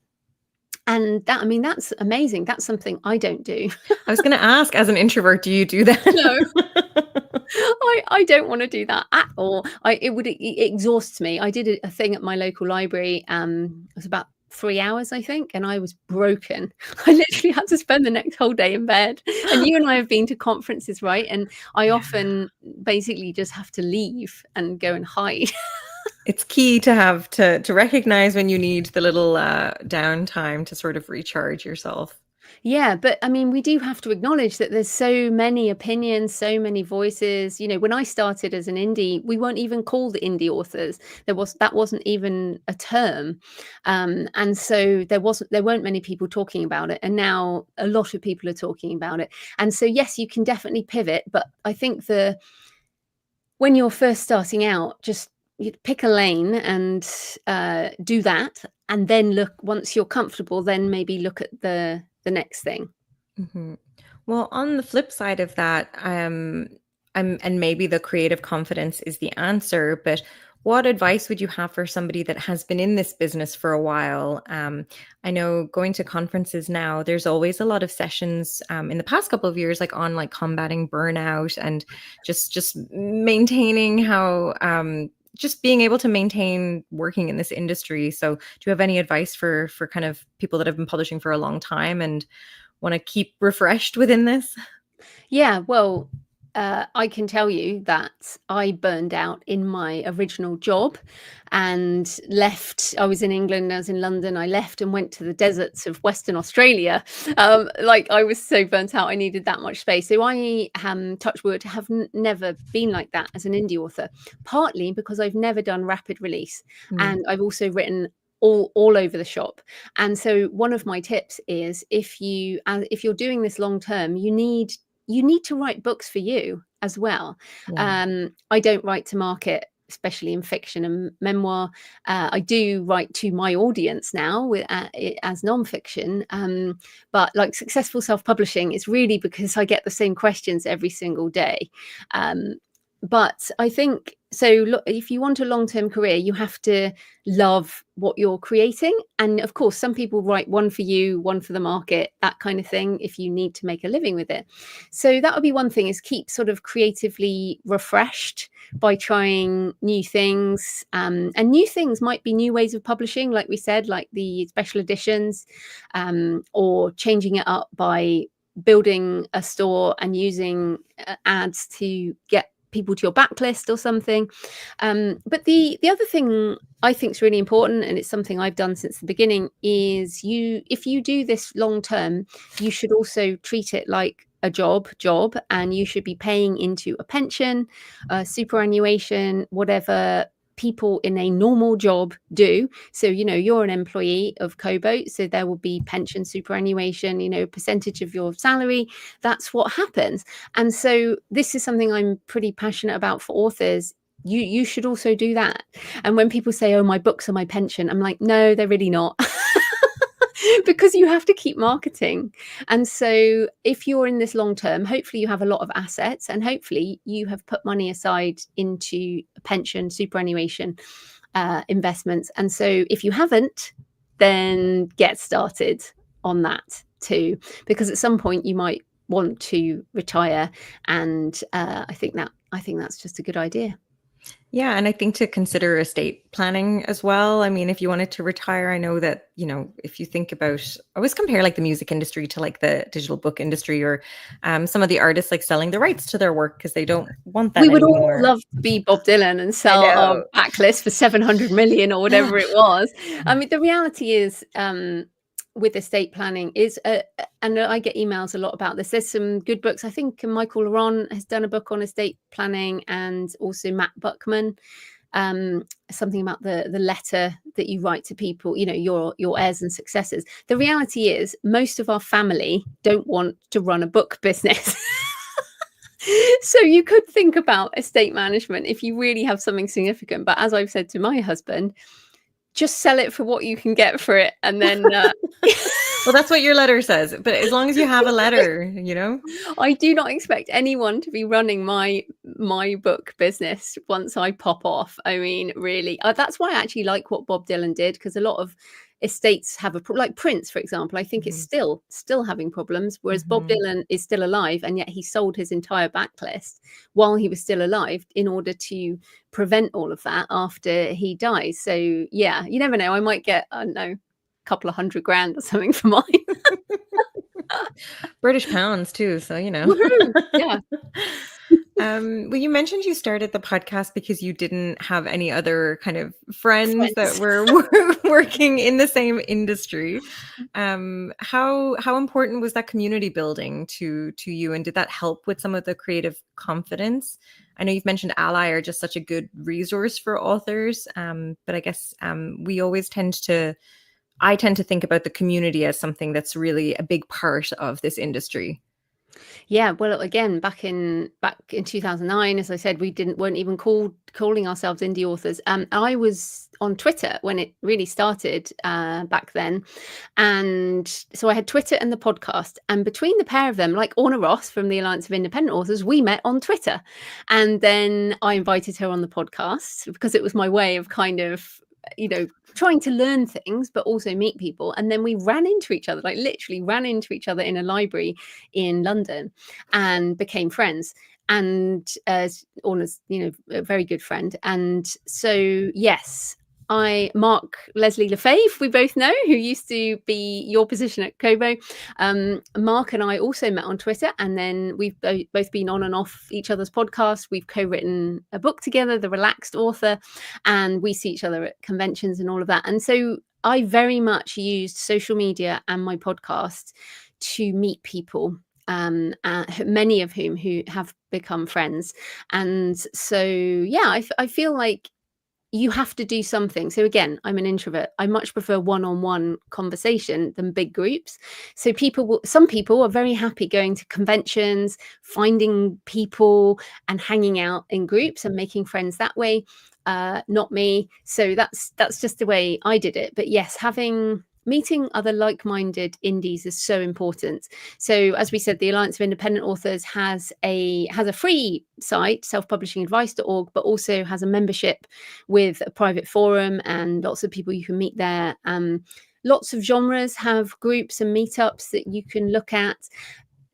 And that's amazing. That's something I don't do. I was going to ask, as an introvert, do you do that? No. I don't want to do that at all. It exhausts me. I did a thing at my local library. It was about 3 hours, I think, and I was broken. I literally had to spend the next whole day in bed. And you and I have been to conferences, right? And I often basically just have to leave and go and hide. It's key to have to recognize when you need the little downtime to sort of recharge yourself. Yeah, but I mean, we do have to acknowledge that there's so many opinions, so many voices. You know, when I started as an indie, we weren't even called indie authors. That wasn't even a term, and so there weren't many people talking about it. And now a lot of people are talking about it. And so yes, you can definitely pivot, but I think when you're first starting out, just you pick a lane and do that, and then look once you're comfortable, then maybe look at the next thing. Hmm. Well, on the flip side of that, and maybe the creative confidence is the answer, but what advice would you have for somebody that has been in this business for a while? I know going to conferences now, there's always a lot of sessions in the past couple of years, like on like combating burnout and just maintaining how just being able to maintain working in this industry. So, do you have any advice for kind of people that have been publishing for a long time and want to keep refreshed within this? Yeah, well, I can tell you that I burned out in my original job and left. I was in England, I was in London. I left and went to the deserts of Western Australia. Like I was so burnt out, I needed that much space. So I, touch wood, have never been like that as an indie author, partly because I've never done rapid release. Mm, And I've also written all over the shop. And so one of my tips is if you're doing this long term, you need to write books for you as well. yeah. I don't write to market, especially in fiction and memoir. I do write to my audience now as nonfiction, but like successful self-publishing is really because I get the same questions every single day. But I think so. Look, if you want a long-term career, you have to love what you're creating. And of course, some people write one for you, one for the market, that kind of thing, if you need to make a living with it. So that would be one thing, is keep sort of creatively refreshed by trying new things. And new things might be new ways of publishing, like we said, like the special editions, or changing it up by building a store and using ads to get people to your backlist or something. But the other thing I think is really important, and it's something I've done since the beginning, is if you do this long term, you should also treat it like a job, and you should be paying into a pension, superannuation, whatever people in a normal job do. So, you know, you're an employee of Kobo, so there will be pension, superannuation, you know, percentage of your salary. That's what happens. And so this is something I'm pretty passionate about for authors. You should also do that. And when people say, oh, my books are my pension, I'm like, no, they're really not. Because you have to keep marketing. And so if you're in this long term, hopefully you have a lot of assets, and hopefully you have put money aside into pension, superannuation, investments. And so if you haven't, then get started on that too, because at some point you might want to retire. And I think that's just a good idea. Yeah, and I think to consider estate planning as well. I mean, if you wanted to retire, I know that, you know, if you think about, I always compare like the music industry to like the digital book industry, or some of the artists like selling the rights to their work because they don't want that We would all anymore. love to be Bob Dylan and I sell our know. backlist for 700 million or whatever it was. I mean, the reality is, with estate planning is, and I get emails a lot about this. There's some good books. I think Michael Laron has done a book on estate planning, and also Matt Buckman, something about the letter that you write to people, you know, your heirs and successors. The reality is most of our family don't want to run a book business. So you could think about estate management if you really have something significant. But as I've said to my husband, just sell it for what you can get for it. And then Well, that's what your letter says. But as long as you have a letter, you know? I do not expect anyone to be running my book business once I pop off. I mean, really, that's why I actually like what Bob Dylan did, because a lot of estates have like Prince, for example. I think is still having problems, whereas Bob Hmm. Dylan is still alive, and yet he sold his entire backlist while he was still alive in order to prevent all of that after he dies. So yeah, you never know. I might get, I don't know, couple of $100,000 or something for mine. British pounds too, so you know. Woohoo! Yeah. Well, you mentioned you started the podcast because you didn't have any other kind of friends that Friends. were working in the same industry. How important was that community building to you, and did that help with some of the creative confidence? I know you've mentioned Ally are just such a good resource for authors, but I guess I tend to think about the community as something that's really a big part of this industry. Yeah, well, again, back in 2009, as I said, weren't even calling ourselves indie authors. I was on Twitter when it really started back then, and so I had Twitter and the podcast. And between the pair of them, like Orna Ross from the Alliance of Independent Authors, we met on Twitter, and then I invited her on the podcast because it was my way of kind of, trying to learn things, but also meet people. And then we ran into each other, like literally ran into each other in a library in London and became friends. And Orna's, a very good friend. And so, yes, Mark Leslie Lefebvre, we both know, who used to be your position at Kobo. Mark and I also met on Twitter, and then we've both been on and off each other's podcasts. We've co-written a book together, The Relaxed Author, and we see each other at conventions and all of that. And so I very much used social media and my podcast to meet people, many of whom who have become friends. And so, yeah, I feel like you have to do something. So again, I'm an introvert. I much prefer one-on-one conversation than big groups. So some people are very happy going to conventions, finding people and hanging out in groups and making friends that way. Not me. So that's just the way I did it. But yes, meeting other like-minded indies is so important. So as we said, the Alliance of Independent Authors has a free site, selfpublishingadvice.org, but also has a membership with a private forum and lots of people you can meet there. Lots of genres have groups and meetups that you can look at,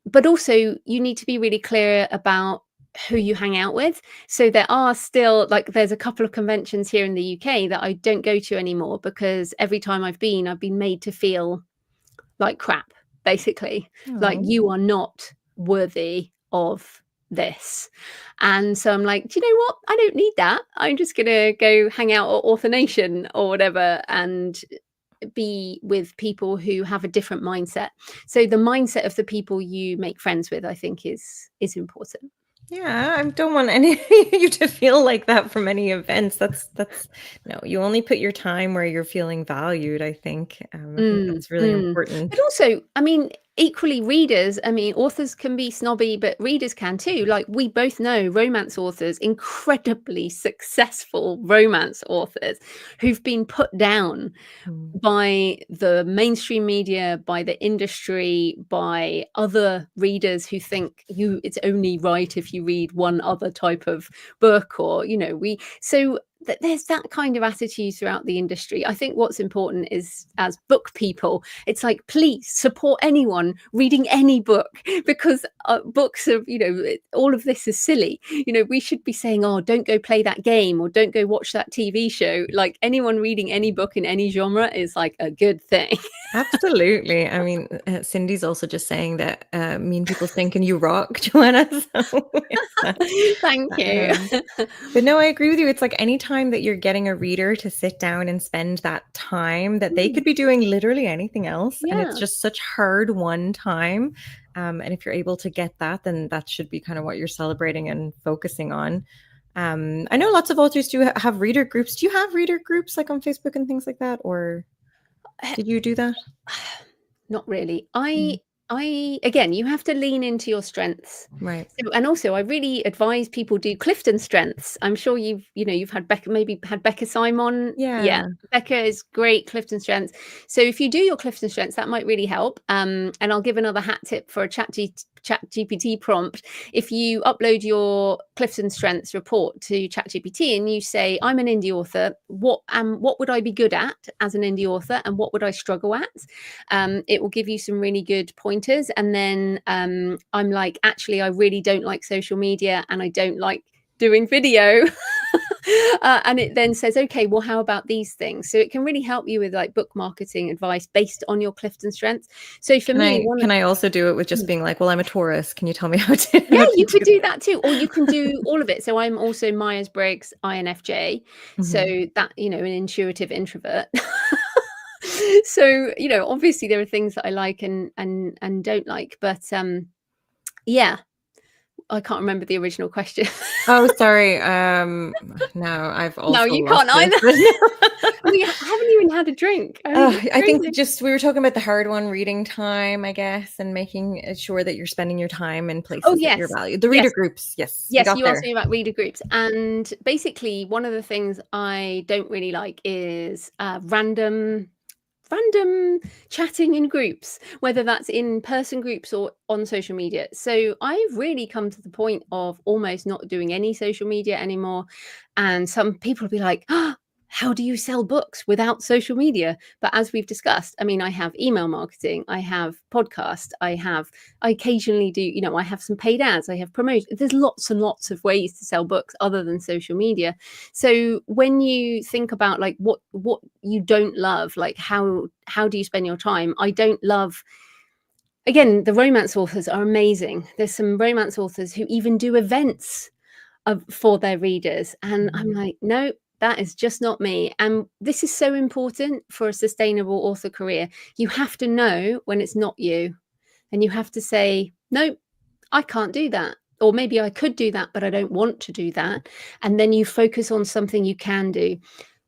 but also you need to be really clear about who you hang out with. So there are still, there's a couple of conventions here in the UK that I don't go to anymore because every time I've been made to feel like crap, basically. Like, you are not worthy of this. And so I'm like, do you know what? I don't need that. I'm just gonna go hang out at Author Nation or whatever and be with people who have a different mindset. So the mindset of the people you make friends with, I think, is important. Yeah, I don't want any you to feel like that from any events. That's no, you only put your time where you're feeling valued, I think. I think that's really important. But also, I mean, equally readers, authors can be snobby, but readers can too. Like, we both know romance authors, incredibly successful romance authors who've been put down by the mainstream media, by the industry, by other readers who think it's only right if you read one other type of book, or there's that kind of attitude throughout the industry. I think what's important is, as book people, it's like, please support anyone reading any book, because books are, all of this is silly. We should be saying, oh, don't go play that game or don't go watch that TV show. Like, anyone reading any book in any genre is like a good thing. Absolutely. I mean, Cindy's also just saying that mean people thinking you rock, Joanna. So, Thank you. But no, I agree with you. It's like anytime that you're getting a reader to sit down and spend that time that they could be doing literally anything else. Yeah. And it's just such hard-won time. And if you're able to get that, then that should be kind of what you're celebrating and focusing on. I know lots of authors do have reader groups. Do you have reader groups like on Facebook and things like that? Or did you do that? Not really. Again, you have to lean into your strengths. Right. So, and also, I really advise people do Clifton Strengths. I'm sure you've had Becca, maybe had Becca Simon. Yeah. Becca is great, Clifton Strengths. So if you do your Clifton Strengths, that might really help. And I'll give another hat tip for a ChatGPT prompt. If you upload your Clifton Strengths report to ChatGPT and you say, I'm an indie author, what would I be good at as an indie author, and what would I struggle at? It will give you some really good pointers. And then I'm like, actually, I really don't like social media, and I don't like doing video. And it then says, okay, well, how about these things? So it can really help you with like book marketing advice based on your Clifton strengths. So for me, Can I also do it with just being like, well, I'm a Taurus. Can you tell me how to? Yeah, you could do that too, or you can do all of it. So I'm also Myers-Briggs INFJ, so that, you know, an intuitive introvert. So, you know, obviously there are things that I like and don't like, but yeah, I can't remember the original question. Oh, sorry. No, I've also No, you lost can't either. it. I haven't even had a drink. I think just we were talking about the hard one, reading time, I guess, and making sure that you're spending your time in places Oh, that you're yes. valued. The Yes. reader groups, yes, we Yes, got you asked there. me about reader groups, and basically one of the things I don't really like is random chatting in groups, whether that's in person groups or on social media. So I've really come to the point of almost not doing any social media anymore. And some people will be like, oh, how do you sell books without social media? But as we've discussed, I mean, I have email marketing, I have podcast, I occasionally do, you know, I have some paid ads, I have promotion. There's lots and lots of ways to sell books other than social media. So when you think about like what you don't love, like how do you spend your time? I don't love, again, the romance authors are amazing. There's some romance authors who even do events for their readers, and I'm like, no, that is just not me. And this is so important for a sustainable author career. You have to know when it's not you, and you have to say, no, I can't do that. Or maybe I could do that, but I don't want to do that. And then you focus on something you can do.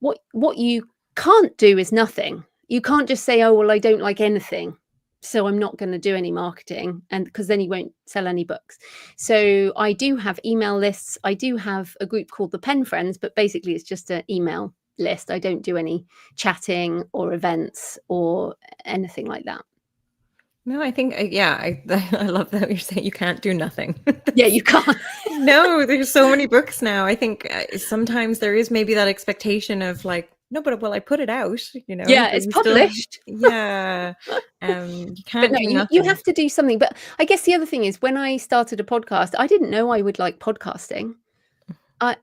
What you can't do is nothing. You can't just say, oh, well, I don't like anything, so I'm not going to do any marketing, and because then you won't sell any books. So I do have email lists. I do have a group called the Pen Friends, but basically it's just an email list. I don't do any chatting or events or anything like that. No, I think, I love that you're saying you can't do nothing. Yeah, you can't. No, there's so many books now. I think sometimes there is maybe that expectation of like, no, but well, I put it out, you know. Yeah, But it's you still, published. yeah, you But can't no, do you nothing. have to do something. But I guess the other thing is when I started a podcast, I didn't know I would like podcasting.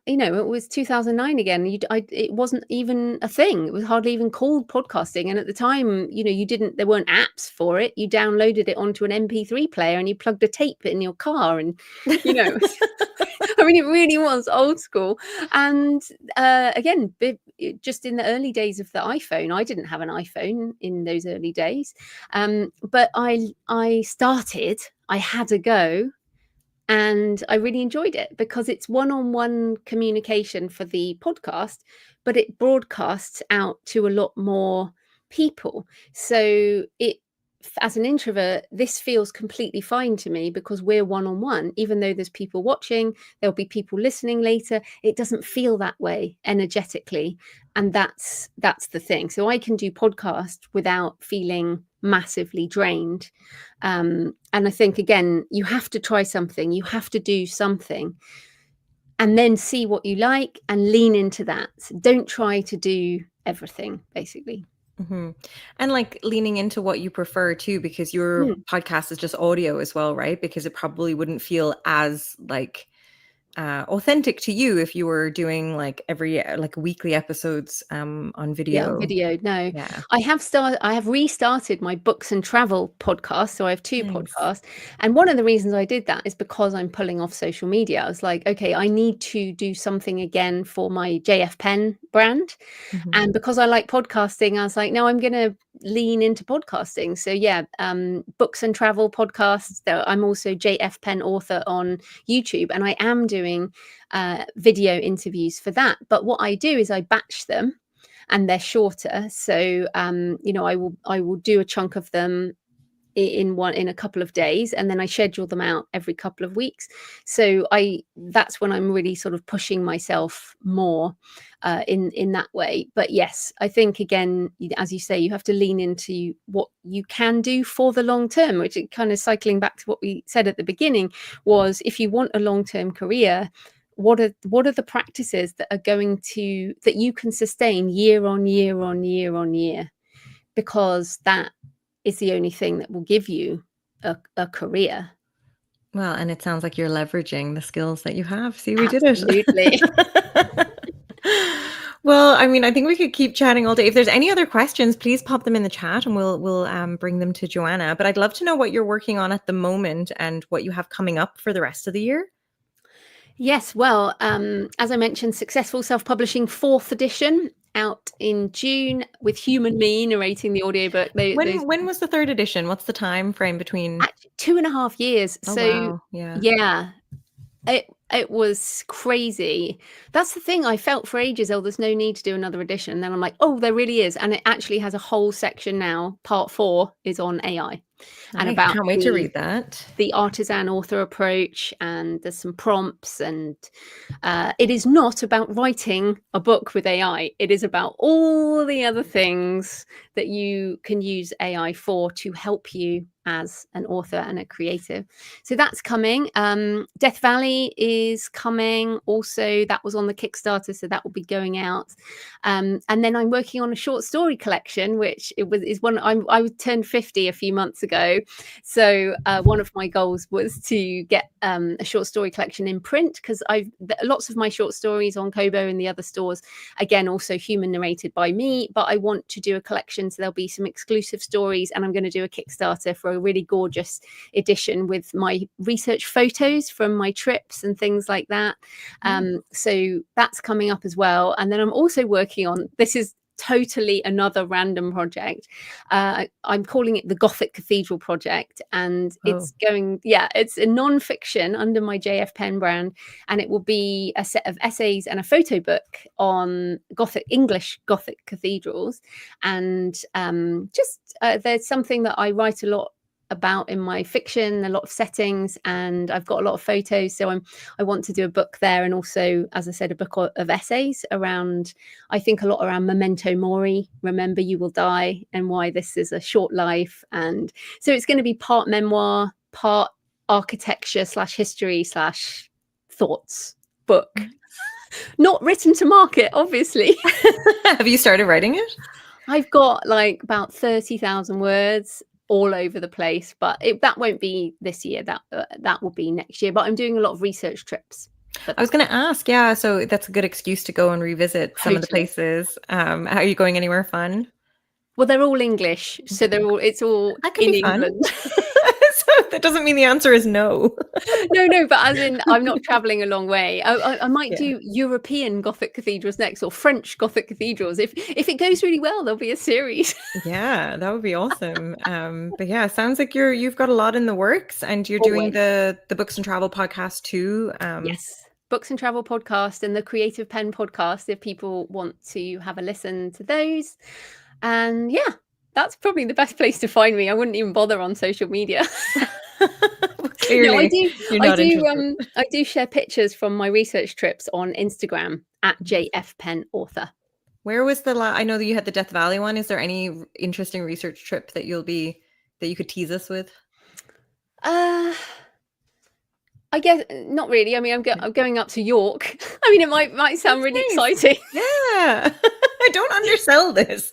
You know, it was 2009 again. It wasn't even a thing. It was hardly even called podcasting. And at the time, you know, there weren't apps for it. You downloaded it onto an MP3 player and you plugged a tape in your car. And, you know, I mean, it really was old school. And again, just in the early days of the iPhone, I didn't have an iPhone in those early days. But I started, I had a go. And I really enjoyed it because it's one-on-one communication for the podcast, but it broadcasts out to a lot more people. So as an introvert, this feels completely fine to me because we're one-on-one. Even though there's people watching, there'll be people listening later. It doesn't feel that way energetically. And that's the thing. So I can do podcast without feeling massively drained. And I think, again, you have to try something, you have to do something, and then see what you like and lean into that. Don't try to do everything, basically. And like leaning into what you prefer too, because your podcast is just audio as well, right? Because it probably wouldn't feel as like authentic to you if you were doing like every like weekly episodes on video. Yeah, on video. No, Yeah. I have restarted my books and travel podcast. So I have two Nice. podcasts. And one of the reasons I did that is because I'm pulling off social media. I was like, okay, I need to do something again for my JF Penn brand. And because I like podcasting, I was like, no, I'm going to lean into podcasting. So yeah, books and travel podcasts. I'm also JF Penn author on YouTube, and I am doing video interviews for that. But what I do is I batch them, and they're shorter. So you know, I will do a chunk of them in a couple of days, and then I schedule them out every couple of weeks. So that's when I'm really sort of pushing myself more in that way. But yes, I think, again, as you say, you have to lean into what you can do for the long term, which, kind of cycling back to what we said at the beginning, was if you want a long-term career, what are the practices that you can sustain year on year on year on year, because that is the only thing that will give you a career. Well, and it sounds like you're leveraging the skills that you have. See, we did Absolutely. it. Well, I mean, I think we could keep chatting all day. If there's any other questions, please pop them in the chat and we'll bring them to Joanna. But I'd love to know what you're working on at the moment and what you have coming up for the rest of the year. Yes, well, as I mentioned, Successful Self-Publishing 4th edition out in June with Human Me narrating the audiobook. When was the 3rd edition? What's the time frame between? Actually, 2.5 years. Oh, So wow. yeah, it was crazy. That's the thing. I felt for ages, oh, there's no need to do another edition. And then I'm like, oh, there really is. And it actually has a whole section now. Part 4 is on AI and about can't wait to read that. The artisan author approach, and there's some prompts, and it is not about writing a book with AI. It is about all the other things that you can use AI for to help you as an author and a creative. So that's coming. Death Valley is coming also. That was on the Kickstarter, so that will be going out. And then I'm working on a short story collection, which is one. I turned 50 a few months ago, so one of my goals was to get a short story collection in print, because lots of my short stories on Kobo and the other stores, again, also human narrated by me, but I want to do a collection, so there'll be some exclusive stories, and I'm going to do a Kickstarter for a really gorgeous edition with my research photos from my trips and things like that. So that's coming up as well. And then I'm also working on, this is totally another random project. I'm calling it the Gothic Cathedral Project, and it's it's a non-fiction under my JF Penn brand, and it will be a set of essays and a photo book on English Gothic cathedrals. And there's something that I write a lot about in my fiction, a lot of settings, and I've got a lot of photos, so I want to do a book there, and also, as I said, a book of essays around, I think a lot around memento mori, remember you will die, and why this is a short life. And so it's going to be part memoir, part architecture / history / thoughts book. Not written to market, obviously. Have you started writing it? I've got like about 30,000 words all over the place, but that won't be this year. That will be next year. But I'm doing a lot of research trips. I was going to ask, so that's a good excuse to go and revisit some of the places. Are you going anywhere fun? Well, they're all English, so it's all in England. So that doesn't mean the answer is no. No, but as in, I'm not traveling a long way. I might do European Gothic cathedrals next, or French Gothic cathedrals. If it goes really well, there'll be a series. Yeah, that would be awesome. But yeah, sounds like you've got a lot in the works, and you're doing the Books and Travel podcast too. Yes. Books and Travel podcast and the Creative Penn podcast, if people want to have a listen to those. And yeah, that's probably the best place to find me. I wouldn't even bother on social media. Clearly, I do share pictures from my research trips on Instagram at JF Penn Author. Where was I know that you had the Death Valley one. Is there any interesting research trip that that you could tease us with? I guess not really. I mean, I'm going up to York. I mean, it might sound really exciting. Yeah. I don't undersell this.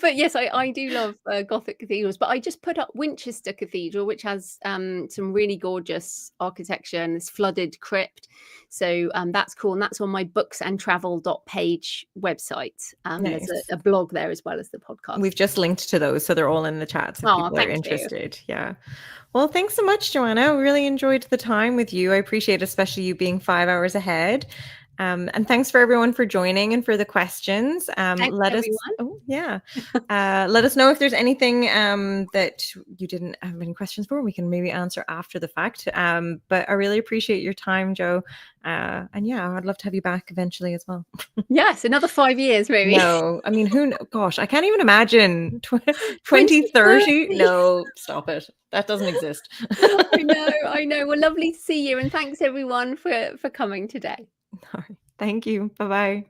But yes, I do love Gothic cathedrals. But I just put up Winchester Cathedral, which has some really gorgeous architecture and this flooded crypt. So that's cool. And that's on my booksandtravel.page website. Nice. There's a blog there as well as the podcast. We've just linked to those, so they're all in the chat if people are interested. Yeah. Well, thanks so much, Joanna. We really enjoyed the time with you. I appreciate especially you being 5 hours ahead. And thanks for everyone for joining and for the questions. Let us know if there's anything that you didn't have any questions for. We can maybe answer after the fact. But I really appreciate your time, Jo. And yeah, I'd love to have you back eventually as well. Yes, another 5 years maybe. No, I mean, gosh, I can't even imagine 2030. No, stop it. That doesn't exist. I know. Well, lovely to see you. And thanks everyone for coming today. All right. Thank you. Bye-bye.